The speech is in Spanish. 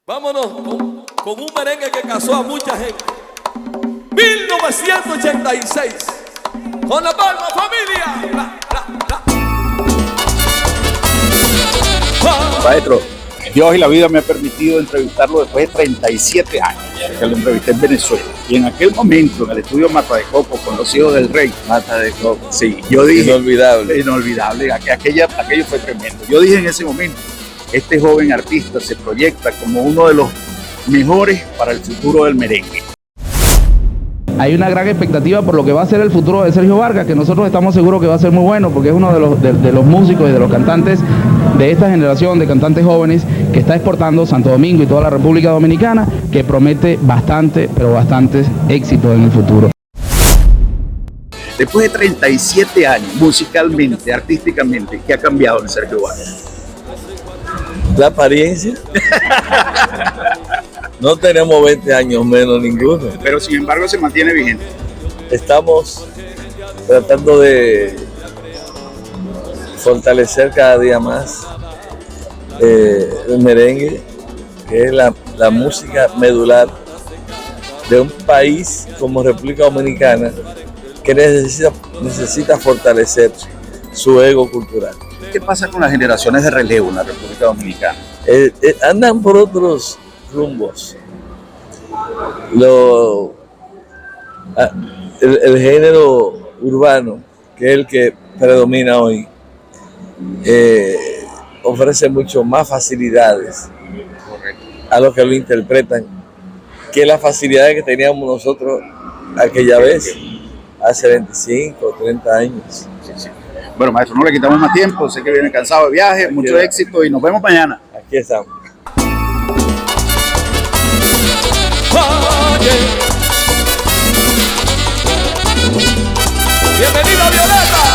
Vámonos con un merengue que casó a mucha gente. 1986. Con la palma familia. Maestro, Dios y la vida me ha permitido entrevistarlo después de 37 años, que lo entrevisté en Venezuela. Y en aquel momento, en el estudio Mata de Coco, con los hijos del rey. Mata de Coco. Sí, yo dije... Inolvidable. Inolvidable, aquello fue tremendo. Yo dije en ese momento, este joven artista se proyecta como uno de los mejores para el futuro del merengue. Hay una gran expectativa por lo que va a ser el futuro de Sergio Vargas, que nosotros estamos seguros que va a ser muy bueno, porque es uno de los músicos y de los cantantes de esta generación de cantantes jóvenes que está exportando Santo Domingo y toda la República Dominicana, que promete bastante, pero bastantes éxitos en el futuro. Después de 37 años, musicalmente, artísticamente, ¿qué ha cambiado en Sergio Vargas? La apariencia. No tenemos 20 años menos ninguno. Pero sin embargo se mantiene vigente. Estamos tratando de fortalecer cada día más el merengue, que es la música medular de un país como República Dominicana, que necesita fortalecer su ego cultural. ¿Qué pasa con las generaciones de relevo en la República Dominicana? Andan por otros rumbos. El género urbano, que es el que predomina hoy, ofrece mucho más facilidades a los que lo interpretan que las facilidades que teníamos nosotros aquella vez, hace 25 o 30 años. Sí. Bueno, maestro, no le quitamos más tiempo, sé que viene cansado de viaje, mucho éxito y nos vemos mañana. Aquí estamos. Bienvenido, Violeta.